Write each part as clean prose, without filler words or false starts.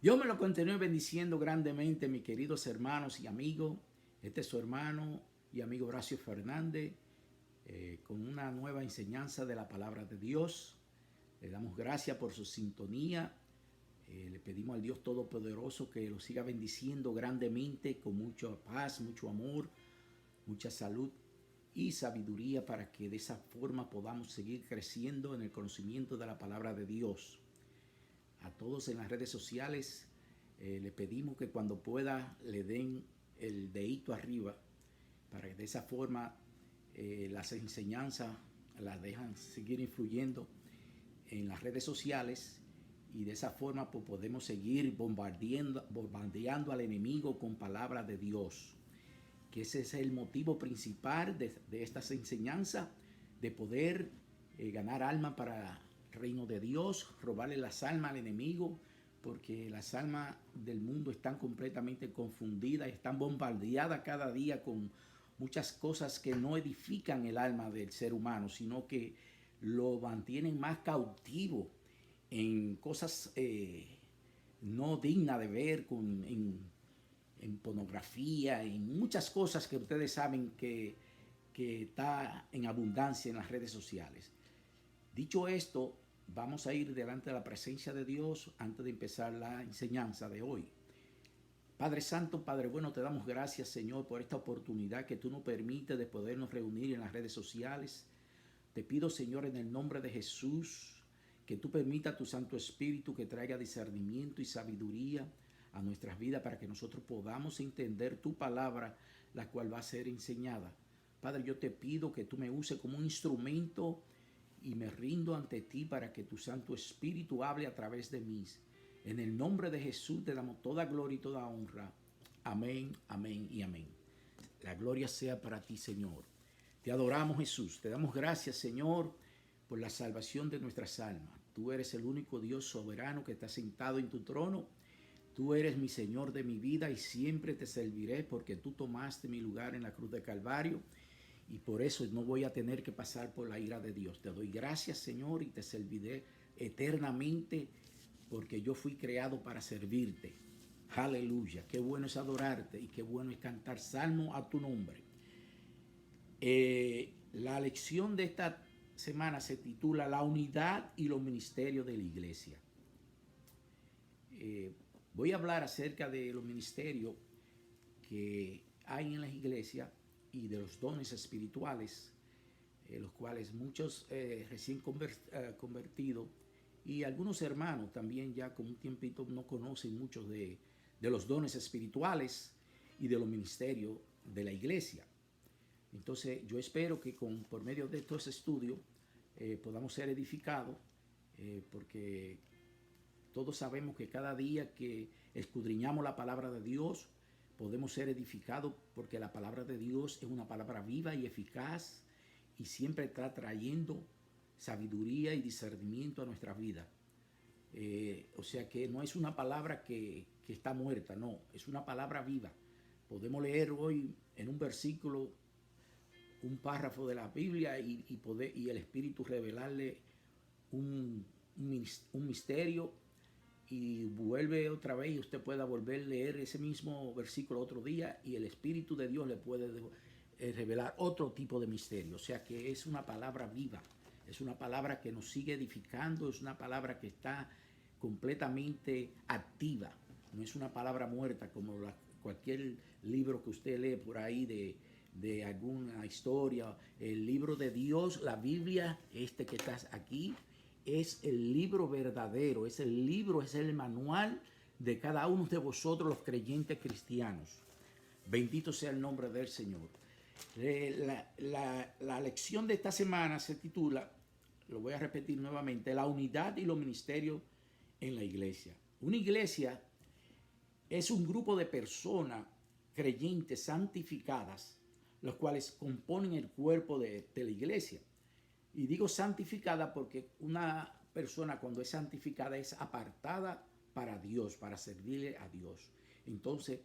Dios me lo continúe bendiciendo grandemente, mis queridos hermanos y amigos. Este es su hermano y amigo Horacio Fernández, con una nueva enseñanza de la palabra de Dios. Le damos gracias por su sintonía. Le pedimos al Dios Todopoderoso que lo siga bendiciendo grandemente, con mucha paz, mucho amor, mucha salud y sabiduría, para que de esa forma podamos seguir creciendo en el conocimiento de la palabra de Dios. A todos en las redes sociales le pedimos que cuando pueda le den el dedito arriba, para que de esa forma las enseñanzas las dejan seguir influyendo en las redes sociales, y de esa forma pues, podemos seguir bombardeando al enemigo con palabras de Dios, que ese es el motivo principal de estas enseñanzas, de poder ganar almas para el reino de Dios, robarle las almas al enemigo, porque las almas del mundo están completamente confundidas, están bombardeadas cada día con muchas cosas que no edifican el alma del ser humano, sino que lo mantienen más cautivo en cosas no dignas de ver, en pornografía, en muchas cosas que ustedes saben que está en abundancia en las redes sociales. Dicho esto, vamos a ir delante de la presencia de Dios antes de empezar la enseñanza de hoy. Padre Santo, Padre bueno, te damos gracias, Señor, por esta oportunidad que tú nos permites de podernos reunir en las redes sociales. Te pido, Señor, en el nombre de Jesús, que tú permitas a tu Santo Espíritu que traiga discernimiento y sabiduría a nuestras vidas, para que nosotros podamos entender tu palabra, la cual va a ser enseñada. Padre, yo te pido que tú me uses como un instrumento, y me rindo ante ti para que tu Santo Espíritu hable a través de mí. En el nombre de Jesús te damos toda gloria y toda honra. Amén, amén y amén. La gloria sea para ti, Señor. Te adoramos, Jesús. Te damos gracias, Señor, por la salvación de nuestras almas. Tú eres el único Dios soberano que está sentado en tu trono. Tú eres mi Señor de mi vida y siempre te serviré, porque tú tomaste mi lugar en la cruz de Calvario, y por eso no voy a tener que pasar por la ira de Dios. Te doy gracias, Señor, y te serviré eternamente, porque yo fui creado para servirte. Aleluya. Qué bueno es adorarte y qué bueno es cantar salmo a tu nombre. La lección de esta semana se titula La unidad y los ministerios de la iglesia. Voy a hablar acerca de los ministerios que hay en las iglesias y de los dones espirituales, los cuales muchos recién convertidos y algunos hermanos también ya con un tiempito no conocen muchos de los dones espirituales y de los ministerios de la iglesia. Entonces yo espero que por medio de estos estudios podamos ser edificados, porque todos sabemos que cada día que escudriñamos la palabra de Dios podemos ser edificados, porque la palabra de Dios es una palabra viva y eficaz, y siempre está trayendo sabiduría y discernimiento a nuestra vida. O sea que no es una palabra que está muerta, no, es una palabra viva. Podemos leer hoy en un versículo un párrafo de la Biblia y el Espíritu revelarle un misterio, y vuelve otra vez y usted pueda volver a leer ese mismo versículo otro día, y el Espíritu de Dios le puede revelar otro tipo de misterio. O sea que es una palabra viva, es una palabra que nos sigue edificando, es una palabra que está completamente activa, no es una palabra muerta como cualquier libro que usted lee por ahí de alguna historia. El libro de Dios, la Biblia, este que estás aquí, es el libro verdadero, es el manual de cada uno de vosotros, los creyentes cristianos. Bendito sea el nombre del Señor. La lección de esta semana se titula, lo voy a repetir nuevamente, La unidad y los ministerios en la iglesia. Una iglesia es un grupo de personas creyentes santificadas, los cuales componen el cuerpo de la iglesia. Y digo santificada porque una persona, cuando es santificada, es apartada para Dios, para servirle a Dios. Entonces,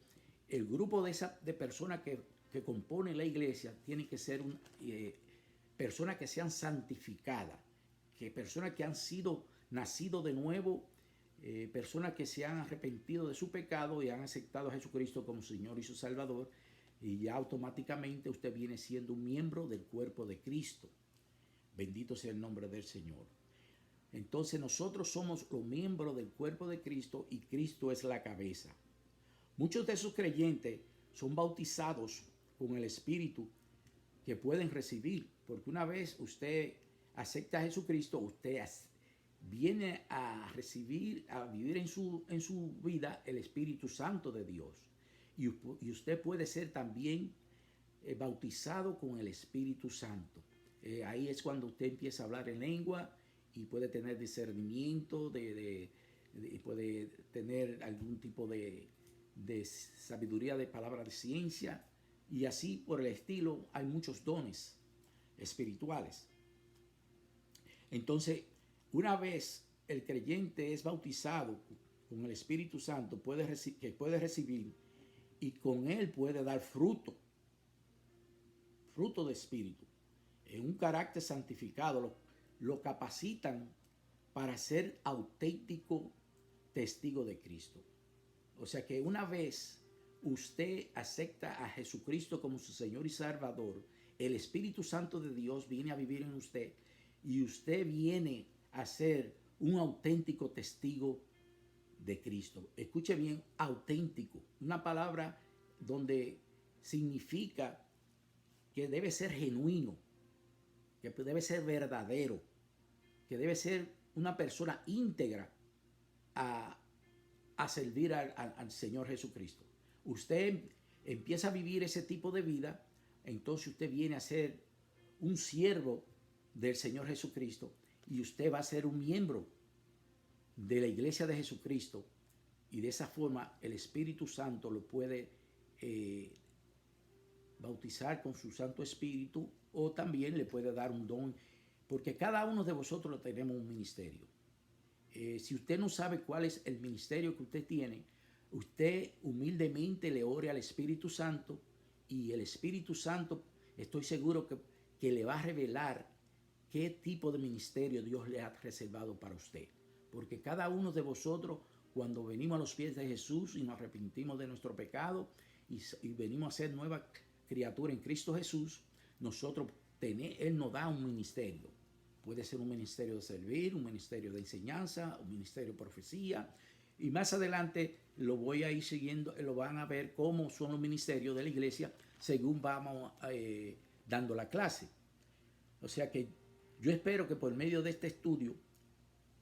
el grupo de personas que componen la iglesia tiene que ser personas que sean santificadas, que personas que han sido nacido de nuevo personas que se han arrepentido de su pecado y han aceptado a Jesucristo como Señor y su Salvador, y ya automáticamente usted viene siendo un miembro del cuerpo de Cristo. Bendito sea el nombre del Señor. Entonces nosotros somos los miembros del cuerpo de Cristo y Cristo es la cabeza. Muchos de esos creyentes son bautizados con el Espíritu que pueden recibir, porque una vez usted acepta a Jesucristo, usted viene a recibir, a vivir en su vida el Espíritu Santo de Dios. Y usted puede ser también bautizado con el Espíritu Santo. Ahí es cuando usted empieza a hablar en lengua y puede tener discernimiento, puede tener algún tipo de sabiduría, de palabra de ciencia, y así por el estilo. Hay muchos dones espirituales. Entonces, una vez el creyente es bautizado con el Espíritu Santo, que puede recibir, y con él puede dar fruto de espíritu, en un carácter santificado, lo capacitan para ser auténtico testigo de Cristo. O sea que una vez usted acepta a Jesucristo como su Señor y Salvador, el Espíritu Santo de Dios viene a vivir en usted y usted viene a ser un auténtico testigo de Cristo. Escuche bien, auténtico, una palabra donde significa que debe ser genuino, que debe ser verdadero, que debe ser una persona íntegra a servir al Señor Jesucristo. Usted empieza a vivir ese tipo de vida, entonces usted viene a ser un siervo del Señor Jesucristo y usted va a ser un miembro de la iglesia de Jesucristo, y de esa forma el Espíritu Santo lo puede bautizar con su Santo Espíritu, o también le puede dar un don, porque cada uno de vosotros tenemos un ministerio. Si usted no sabe cuál es el ministerio que usted tiene, usted humildemente le ore al Espíritu Santo, y el Espíritu Santo, estoy seguro que le va a revelar qué tipo de ministerio Dios le ha reservado para usted. Porque cada uno de vosotros, cuando venimos a los pies de Jesús y nos arrepentimos de nuestro pecado y venimos a ser nueva criatura en Cristo Jesús, Él nos da un ministerio. Puede ser un ministerio de servir, un ministerio de enseñanza, un ministerio de profecía. Y más adelante lo voy a ir siguiendo, lo van a ver cómo son los ministerios de la iglesia según vamos dando la clase. O sea que yo espero que por medio de este estudio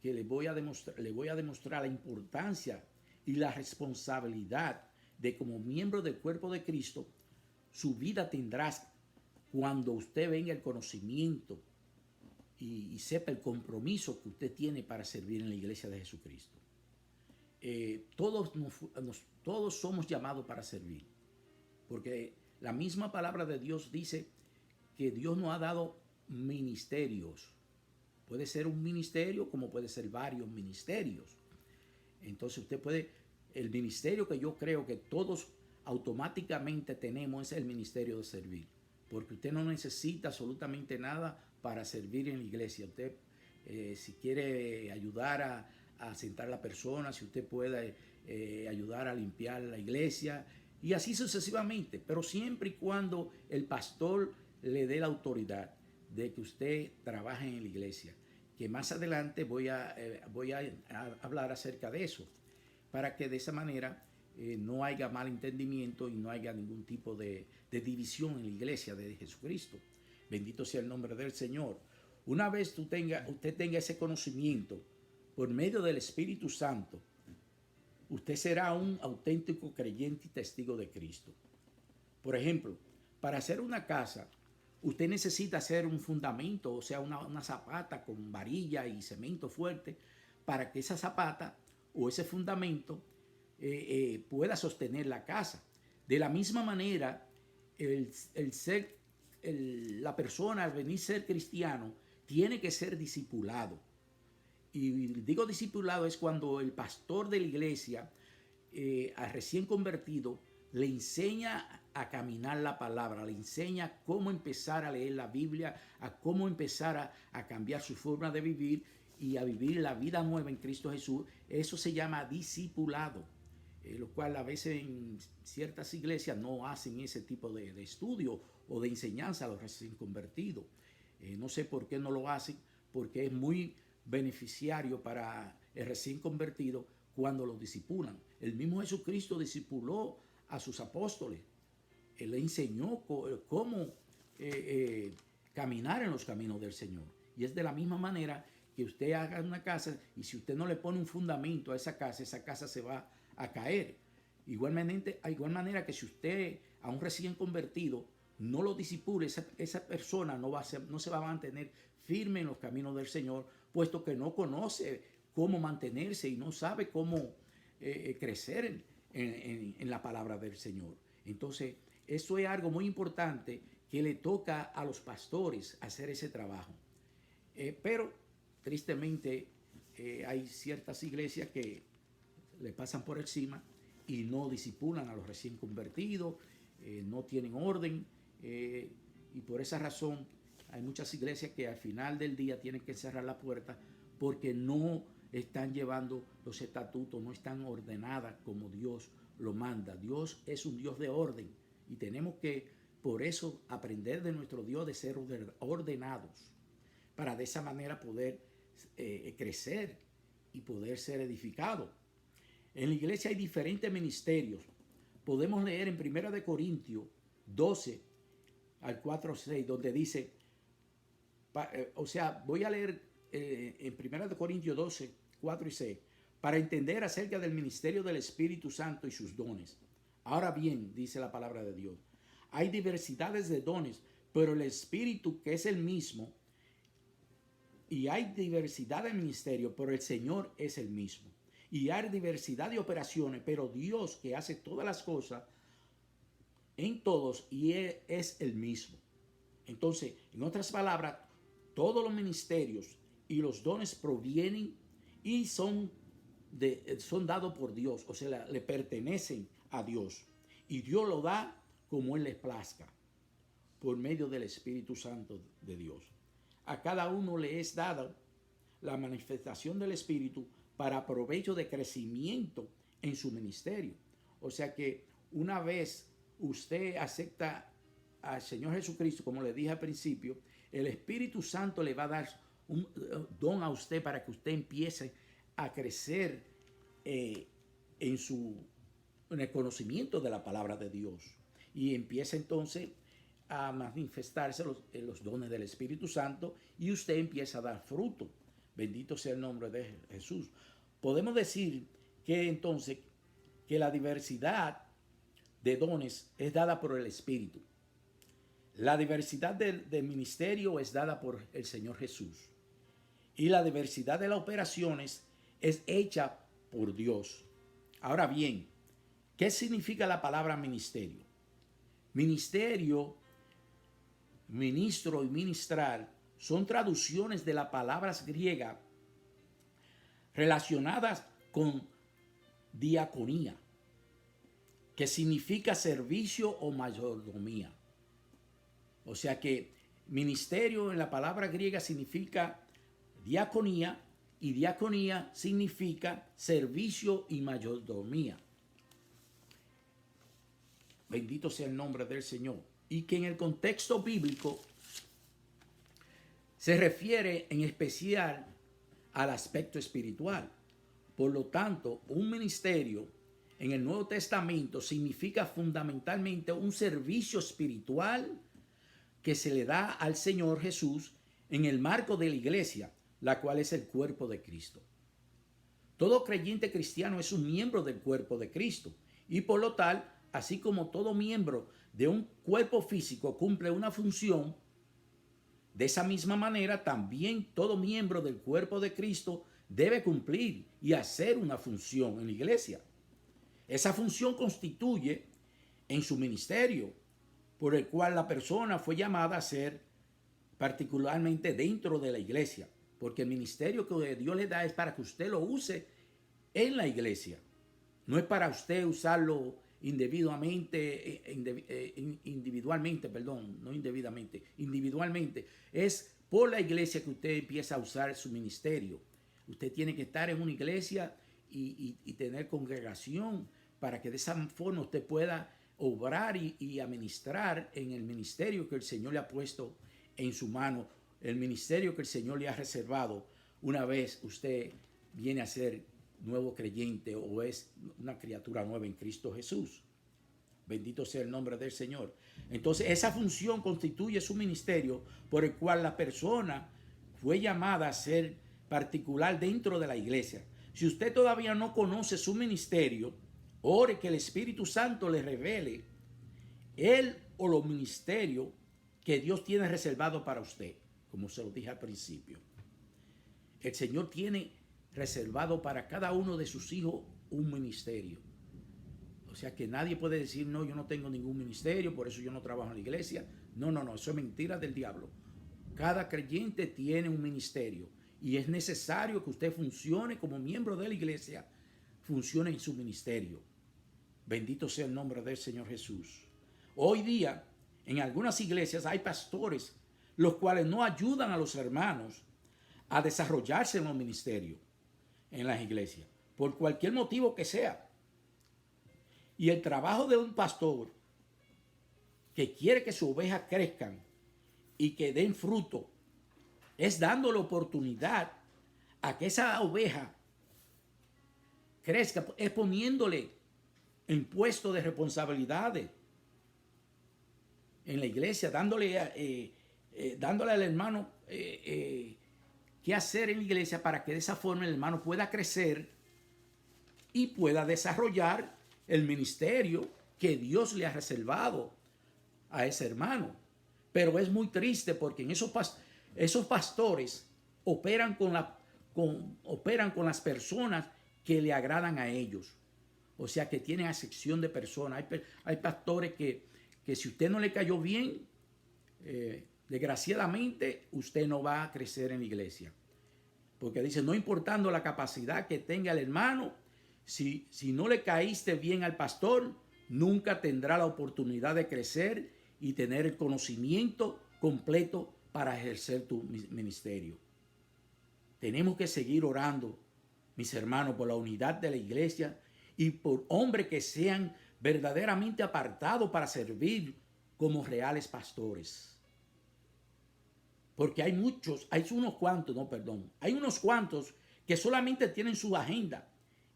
que le voy a demostrar la importancia y la responsabilidad de, como miembro del cuerpo de Cristo, su vida tendrás cuando usted venga el conocimiento y sepa el compromiso que usted tiene para servir en la iglesia de Jesucristo. Todos somos llamados para servir, porque la misma palabra de Dios dice que Dios nos ha dado ministerios. Puede ser un ministerio como puede ser varios ministerios. Entonces el ministerio que yo creo que todos automáticamente tenemos es el ministerio de servir, porque usted no necesita absolutamente nada para servir en la iglesia. Usted si quiere ayudar a sentar a la persona, si usted puede ayudar a limpiar la iglesia, y así sucesivamente, pero siempre y cuando el pastor le dé la autoridad de que usted trabaje en la iglesia, que más adelante voy a hablar acerca de eso, para que de esa manera no haya mal entendimiento y no haya ningún tipo de división en la iglesia de Jesucristo. Bendito sea el nombre del Señor. Una vez usted tenga ese conocimiento por medio del Espíritu Santo, usted será un auténtico creyente y testigo de Cristo. Por ejemplo, para hacer una casa, usted necesita hacer un fundamento, o sea, una zapata con varilla y cemento fuerte, para que esa zapata o ese fundamento pueda sostener la casa. De la misma manera, la persona al venir a ser cristiano tiene que ser discipulado. Y digo discipulado es cuando el pastor de la iglesia, al recién convertido, le enseña a caminar la palabra, le enseña cómo empezar a leer la Biblia, a cómo empezar a cambiar su forma de vivir y a vivir la vida nueva en Cristo Jesús, eso se llama discipulado, lo cual a veces en ciertas iglesias no hacen ese tipo de estudio o de enseñanza a los recién convertidos. No sé por qué no lo hacen, porque es muy beneficiario para el recién convertido cuando lo discipulan. El mismo Jesucristo discipuló a sus apóstoles. Él le enseñó cómo caminar en los caminos del Señor. Y es de la misma manera que usted haga una casa y si usted no le pone un fundamento a esa casa se va a caer. Igual manera que si usted a un recién convertido no lo disipule, esa persona no se va a mantener firme en los caminos del Señor, puesto que no conoce cómo mantenerse y no sabe cómo crecer en la palabra del Señor. Entonces, eso es algo muy importante que le toca a los pastores hacer ese trabajo. Pero, tristemente, hay ciertas iglesias que le pasan por encima y no discipulan a los recién convertidos, no tienen orden, y por esa razón hay muchas iglesias que al final del día tienen que cerrar la puerta porque no están llevando los estatutos, no están ordenadas como Dios lo manda. Dios es un Dios de orden y tenemos que por eso aprender de nuestro Dios de ser ordenados para de esa manera poder crecer y poder ser edificados. En la iglesia hay diferentes ministerios. Podemos leer en 1 Corintios 12 al 4-6, donde dice, voy a leer en 1 Corintios 12, 4 y 6, para entender acerca del ministerio del Espíritu Santo y sus dones. Ahora bien, dice la palabra de Dios, hay diversidades de dones, pero el Espíritu, que es el mismo, y hay diversidad de ministerio, pero el Señor es el mismo. Y hay diversidad de operaciones, pero Dios que hace todas las cosas en todos y es el mismo. Entonces, en otras palabras, todos los ministerios y los dones provienen y son dados por Dios, o sea, le pertenecen a Dios. Y Dios lo da como Él les plazca, por medio del Espíritu Santo de Dios. A cada uno le es dada la manifestación del Espíritu para provecho de crecimiento en su ministerio. O sea que una vez usted acepta al Señor Jesucristo, como le dije al principio, el Espíritu Santo le va a dar un don a usted para que usted empiece a crecer en el conocimiento de la palabra de Dios y empieza entonces a manifestarse los dones del Espíritu Santo y usted empieza a dar fruto. Bendito sea el nombre de Jesús. Podemos decir que entonces que la diversidad de dones es dada por el Espíritu. La diversidad del ministerio es dada por el Señor Jesús. Y la diversidad de las operaciones es hecha por Dios. Ahora bien, ¿qué significa la palabra ministerio? Ministerio, ministro y ministrar son traducciones de las palabras griegas relacionadas con diaconía, que significa servicio o mayordomía. O sea que ministerio en la palabra griega significa diaconía y diaconía significa servicio y mayordomía. Bendito sea el nombre del Señor. Y que en el contexto bíblico se refiere en especial al aspecto espiritual. Por lo tanto, un ministerio en el Nuevo Testamento significa fundamentalmente un servicio espiritual que se le da al Señor Jesús en el marco de la iglesia, la cual es el cuerpo de Cristo. Todo creyente cristiano es un miembro del cuerpo de Cristo y por lo tal, así como todo miembro de un cuerpo físico cumple una función, de esa misma manera también todo miembro del cuerpo de Cristo debe cumplir y hacer una función en la iglesia. Esa función constituye en su ministerio, por el cual la persona fue llamada a ser particularmente dentro de la iglesia, porque el ministerio que Dios le da es para que usted lo use en la iglesia. No es para usted usarlo individualmente, es por la iglesia que usted empieza a usar su ministerio. Usted tiene que estar en una iglesia y tener congregación para que de esa forma usted pueda obrar y administrar en el ministerio que el Señor le ha puesto en su mano, el ministerio que el Señor le ha reservado una vez usted viene a ser nuevo creyente o es una criatura nueva en Cristo Jesús. Bendito sea el nombre del Señor. Entonces, esa función constituye su ministerio por el cual la persona fue llamada a ser particular dentro de la iglesia. Si usted todavía no conoce su ministerio, ore que el Espíritu Santo le revele él o los ministerios que Dios tiene reservado para usted, como se lo dije al principio. El Señor tiene reservado para cada uno de sus hijos un ministerio. O sea que nadie puede decir, no, yo no tengo ningún ministerio, por eso yo no trabajo en la iglesia. No, eso es mentira del diablo. Cada creyente tiene un ministerio y es necesario que usted funcione como miembro de la iglesia, funcione en su ministerio. Bendito sea el nombre del Señor Jesús. Hoy día, en algunas iglesias hay pastores los cuales no ayudan a los hermanos a desarrollarse en los ministerios en las iglesias, por cualquier motivo que sea. Y el trabajo de un pastor que quiere que sus ovejas crezcan y que den fruto es dándole oportunidad a que esa oveja crezca, es poniéndole en puesto de responsabilidades en la iglesia, dándole al hermano qué hacer en la iglesia para que de esa forma el hermano pueda crecer y pueda desarrollar el ministerio que Dios le ha reservado a ese hermano. Pero es muy triste porque en esos pastores operan con las personas que le agradan a ellos. O sea que tienen acepción de personas. Hay pastores que si usted no le cayó bien, desgraciadamente usted no va a crecer en la iglesia. Porque dice, no importando la capacidad que tenga el hermano, si no le caíste bien al pastor, nunca tendrá la oportunidad de crecer y tener el conocimiento completo para ejercer tu ministerio. Tenemos que seguir orando, mis hermanos, por la unidad de la iglesia y por hombres que sean verdaderamente apartados para servir como reales pastores. Porque hay unos cuantos que solamente tienen su agenda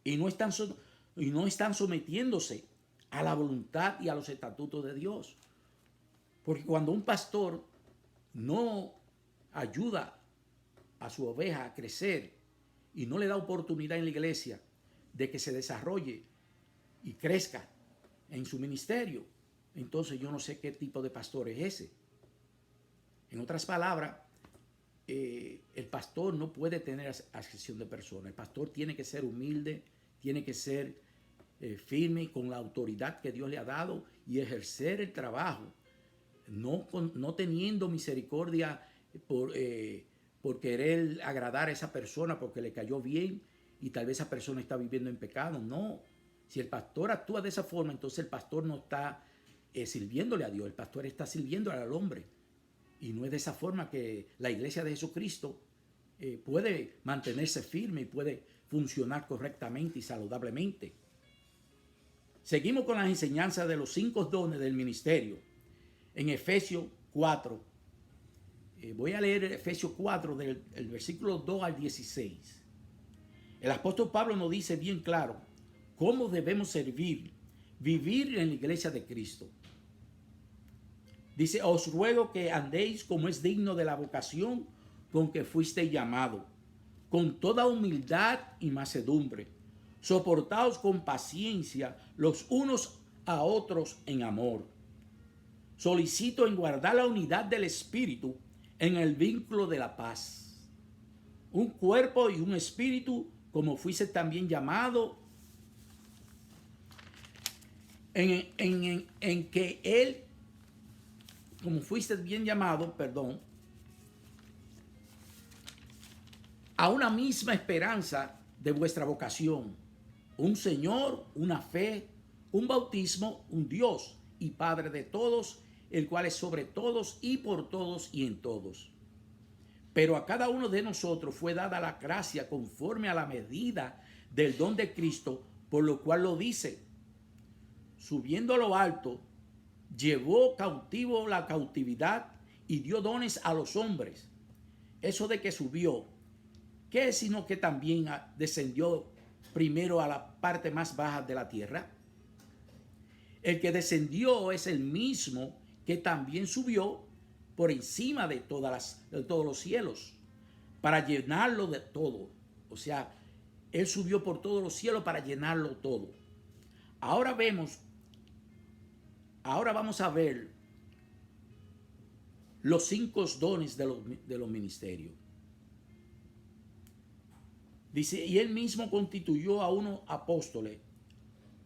y no están sometiéndose a la voluntad y a los estatutos de Dios. Porque cuando un pastor no ayuda a su oveja a crecer y no le da oportunidad en la iglesia de que se desarrolle y crezca en su ministerio, entonces yo no sé qué tipo de pastor es ese. En otras palabras, el pastor no puede tener acepción de personas. El pastor tiene que ser humilde, tiene que ser firme con la autoridad que Dios le ha dado y ejercer el trabajo, no teniendo misericordia por querer agradar a esa persona porque le cayó bien y tal vez esa persona está viviendo en pecado. No, si el pastor actúa de esa forma, entonces el pastor no está sirviéndole a Dios, el pastor está sirviendo al hombre. Y no es de esa forma que la iglesia de Jesucristo puede mantenerse firme y puede funcionar correctamente y saludablemente. Seguimos con las enseñanzas de los 5 dones del ministerio. En Efesios 4, voy a leer Efesios 4 del versículo 2 al 16. El apóstol Pablo nos dice bien claro cómo debemos vivir en la iglesia de Cristo. Dice, os ruego que andéis como es digno de la vocación con que fuisteis llamado, con toda humildad y mansedumbre, soportaos con paciencia los unos a otros en amor. Solicito en guardar la unidad del Espíritu en el vínculo de la paz. Un cuerpo y un espíritu, como fuiste también llamado, en que Él, como fuiste bien llamado, a una misma esperanza de vuestra vocación, un Señor, una fe, un bautismo, un Dios y Padre de todos, el cual es sobre todos y por todos y en todos. Pero a cada uno de nosotros fue dada la gracia conforme a la medida del don de Cristo, por lo cual lo dice: subiendo a lo alto, llevó cautivo la cautividad y dio dones a los hombres. Eso de que subió, ¿qué es sino que también descendió primero a la parte más baja de la tierra? El que descendió es el mismo que también subió por encima de todos los cielos, para llenarlo de todo. O sea, Él subió por todos los cielos para llenarlo todo. Ahora vamos a ver los 5 dones de los ministerios. Dice, y Él mismo constituyó a unos apóstoles,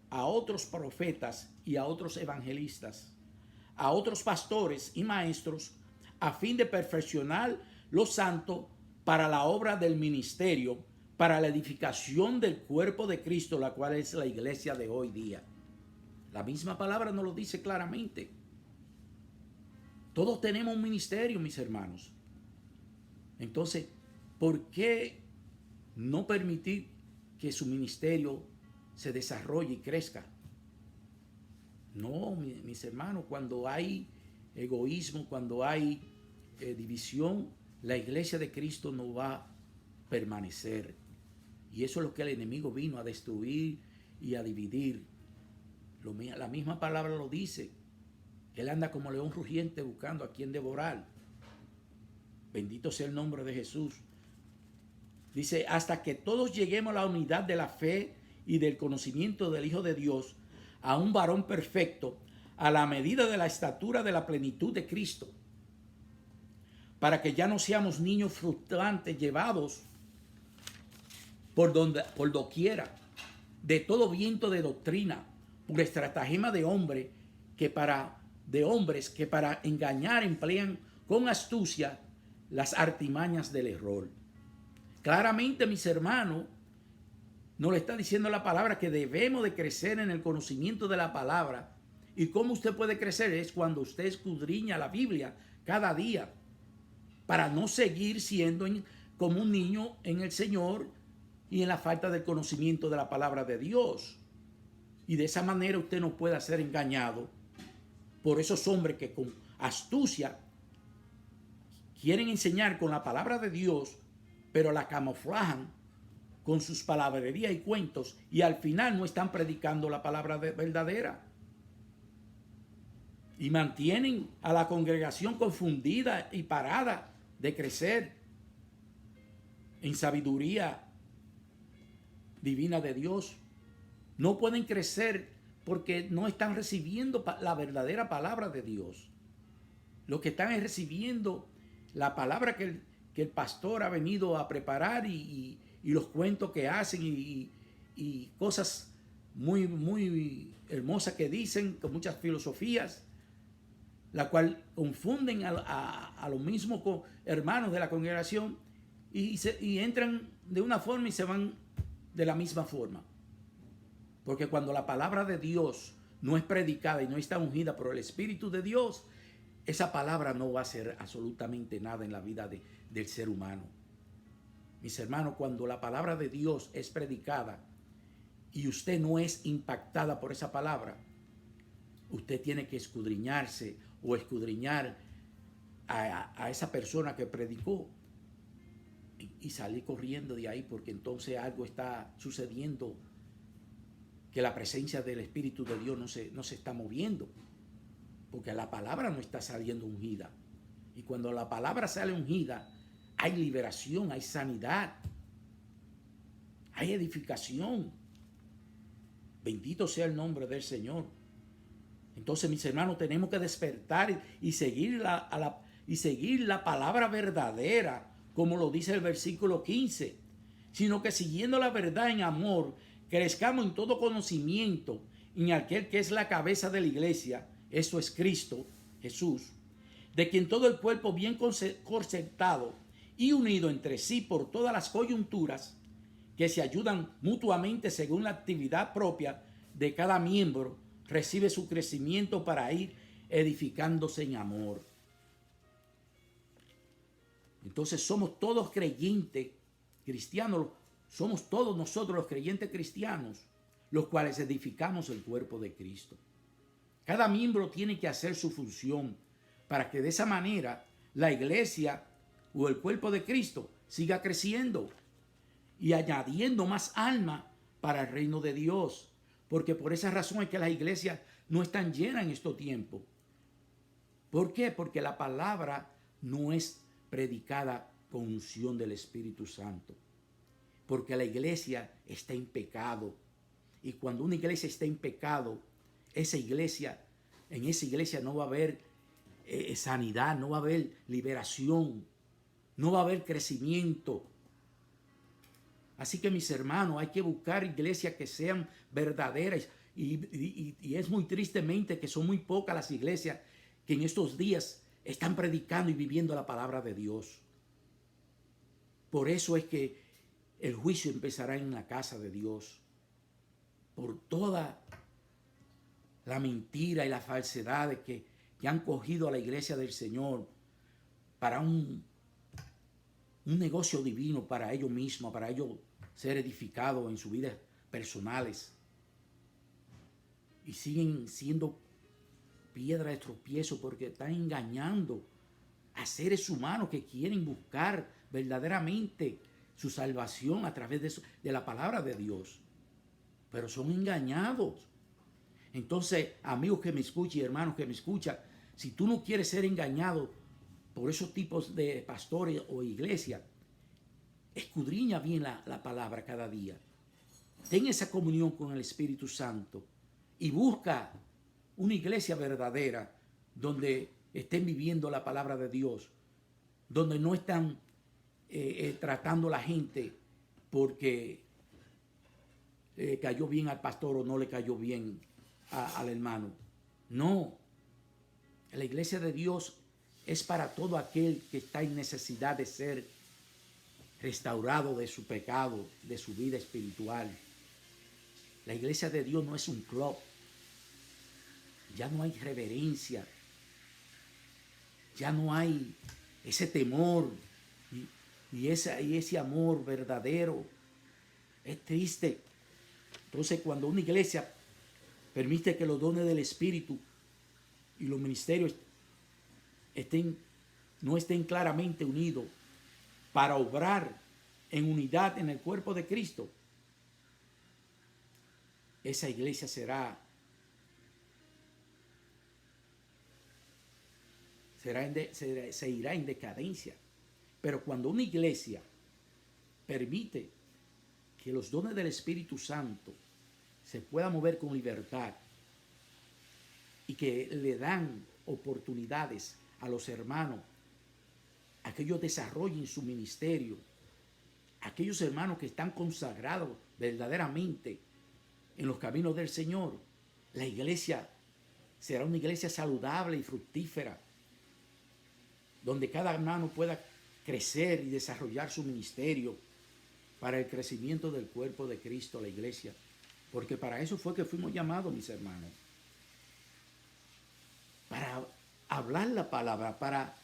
a otros profetas y a otros evangelistas, a otros pastores y maestros, a fin de perfeccionar los santos para la obra del ministerio, para la edificación del cuerpo de Cristo, la cual es la iglesia de hoy día. La misma palabra nos lo dice claramente. Todos tenemos un ministerio, mis hermanos. Entonces, ¿por qué no permitir que su ministerio se desarrolle y crezca? No, mis hermanos, cuando hay egoísmo, cuando hay división, la iglesia de Cristo no va a permanecer. Y eso es lo que el enemigo vino a destruir y a dividir. La misma palabra lo dice. Él anda como león rugiente buscando a quien devorar. Bendito sea el nombre de Jesús. Dice, hasta que todos lleguemos a la unidad de la fe y del conocimiento del Hijo de Dios, a un varón perfecto, a la medida de la estatura de la plenitud de Cristo, para que ya no seamos niños frustrantes llevados por doquiera de todo viento de doctrina, por estratagema de hombres que para engañar emplean con astucia las artimañas del error. Claramente, mis hermanos, nos le está diciendo la palabra que debemos de crecer en el conocimiento de la palabra. ¿Y cómo usted puede crecer? Es cuando usted escudriña la Biblia cada día, para no seguir siendo como un niño en el Señor y en la falta del conocimiento de la palabra de Dios. Y de esa manera usted no pueda ser engañado por esos hombres que con astucia quieren enseñar con la palabra de Dios, pero la camuflajan con sus palabrerías y cuentos, y al final no están predicando la palabra verdadera. Y mantienen a la congregación confundida y parada de crecer en sabiduría divina de Dios. No pueden crecer porque no están recibiendo la verdadera palabra de Dios. Lo que están es recibiendo la palabra que el pastor ha venido a preparar y los cuentos que hacen y cosas muy, muy hermosas que dicen, con muchas filosofías, la cual confunden a los mismos hermanos de la congregación y entran de una forma y se van de la misma forma. Porque cuando la palabra de Dios no es predicada y no está ungida por el Espíritu de Dios, esa palabra no va a hacer absolutamente nada en la vida del ser humano. Mis hermanos, cuando la palabra de Dios es predicada y usted no es impactada por esa palabra, usted tiene que escudriñarse o escudriñar a esa persona que predicó y salir corriendo de ahí, porque entonces algo está sucediendo, que la presencia del Espíritu de Dios no se está moviendo, porque la palabra no está saliendo ungida. Y cuando la palabra sale ungida, hay liberación, hay sanidad, hay edificación. Bendito sea el nombre del Señor. Entonces, mis hermanos, tenemos que despertar y seguir la palabra verdadera, como lo dice el versículo 15, sino que siguiendo la verdad en amor, crezcamos en todo conocimiento en aquel que es la cabeza de la iglesia, eso es Cristo Jesús, de quien todo el cuerpo bien concertado y unido entre sí por todas las coyunturas que se ayudan mutuamente según la actividad propia de cada miembro, recibe su crecimiento para ir edificándose en amor. Entonces somos todos creyentes cristianos, somos todos nosotros los creyentes cristianos, los cuales edificamos el cuerpo de Cristo. Cada miembro tiene que hacer su función para que de esa manera la iglesia o el cuerpo de Cristo siga creciendo y añadiendo más alma para el reino de Dios. Porque por esa razón es que las iglesias no están llenas en estos tiempos. ¿Por qué? Porque la palabra no es predicada con unción del Espíritu Santo. Porque la iglesia está en pecado. Y cuando una iglesia está en pecado, en esa iglesia no va a haber sanidad, no va a haber liberación, no va a haber crecimiento. Así que mis hermanos, hay que buscar iglesias que sean verdaderas. Y es muy tristemente que son muy pocas las iglesias que en estos días están predicando y viviendo la palabra de Dios. Por eso es que el juicio empezará en la casa de Dios. Por toda la mentira y la falsedad que han cogido a la iglesia del Señor para un negocio divino para ellos mismos, para ellos ser edificados en sus vidas personales. Y siguen siendo piedra de tropiezo porque están engañando a seres humanos que quieren buscar verdaderamente su salvación a través de la palabra de Dios. Pero son engañados. Entonces, amigos que me escuchan y hermanos que me escuchan, si tú no quieres ser engañado por esos tipos de pastores o iglesias, escudriña bien la palabra cada día. Ten esa comunión con el Espíritu Santo y busca una iglesia verdadera donde estén viviendo la palabra de Dios, donde no están tratando a la gente porque cayó bien al pastor o no le cayó bien al hermano. No, la iglesia de Dios es para todo aquel que está en necesidad de ser restaurado de su pecado, de su vida espiritual. La iglesia de Dios no es un club. Ya no hay reverencia. Ya no hay ese temor y ese amor verdadero. Es triste. Entonces, cuando una iglesia permite que los dones del Espíritu y los ministerios no estén claramente unidos para obrar en unidad en el cuerpo de Cristo, esa iglesia se irá en decadencia. Pero cuando una iglesia permite que los dones del Espíritu Santo se puedan mover con libertad y que le dan oportunidades a los hermanos a que ellos desarrollen su ministerio, aquellos hermanos que están consagrados verdaderamente en los caminos del Señor, la iglesia será una iglesia saludable y fructífera, donde cada hermano pueda crecer y desarrollar su ministerio para el crecimiento del cuerpo de Cristo, la iglesia. Porque para eso fue que fuimos llamados, mis hermanos. Para hablar la palabra, para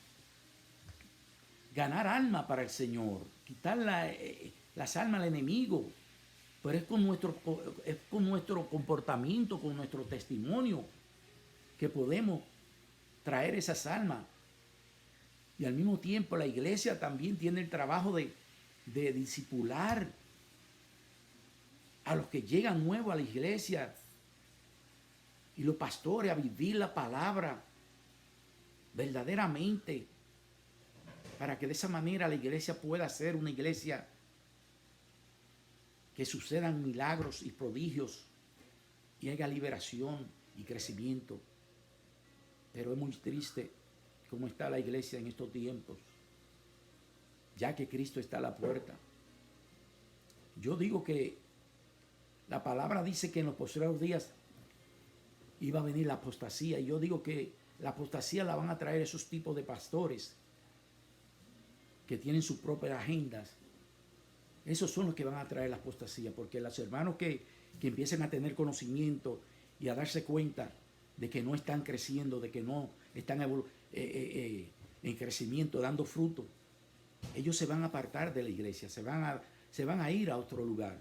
ganar alma para el Señor, quitar las almas al enemigo. Pero es con nuestro comportamiento, con nuestro testimonio, que podemos traer esas almas. Y al mismo tiempo la iglesia también tiene el trabajo de discipular a los que llegan nuevos a la iglesia y los pastores a vivir la palabra verdaderamente, para que de esa manera la iglesia pueda ser una iglesia que sucedan milagros y prodigios y haya liberación y crecimiento. Pero es muy triste cómo está la iglesia en estos tiempos, ya que Cristo está a la puerta. Yo digo que la palabra dice que en los postreros días iba a venir la apostasía. Y yo digo que la apostasía la van a traer esos tipos de pastores que tienen sus propias agendas. Esos son los que van a traer la apostasía, porque los hermanos que empiecen a tener conocimiento y a darse cuenta de que no están creciendo, de que no están en crecimiento, dando fruto, ellos se van a apartar de la iglesia, se van a ir a otro lugar,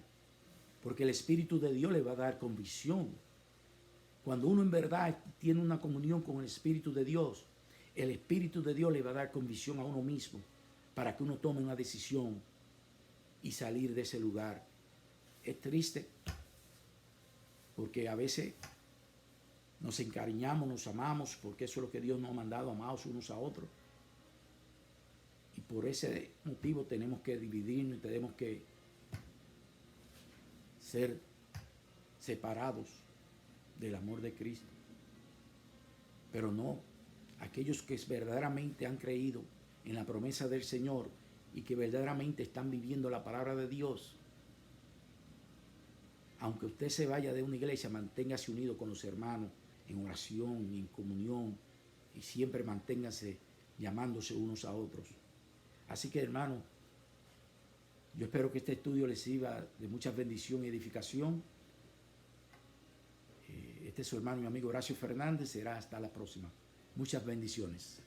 porque el Espíritu de Dios le va a dar convicción. Cuando uno en verdad tiene una comunión con el Espíritu de Dios, el Espíritu de Dios le va a dar convicción a uno mismo para que uno tome una decisión y salir de ese lugar. Es triste porque a veces nos encariñamos, nos amamos, porque eso es lo que Dios nos ha mandado, amados unos a otros. Y por ese motivo tenemos que dividirnos y tenemos que ser separados del amor de Cristo. Pero no, aquellos que verdaderamente han creído en la promesa del Señor y que verdaderamente están viviendo la palabra de Dios, aunque usted se vaya de una iglesia, manténgase unido con los hermanos en oración, en comunión, y siempre manténganse llamándose unos a otros. Así que, hermano, yo espero que este estudio les sirva de mucha bendición y edificación. Este es su hermano y amigo Horacio Fernández. Será hasta la próxima. Muchas bendiciones.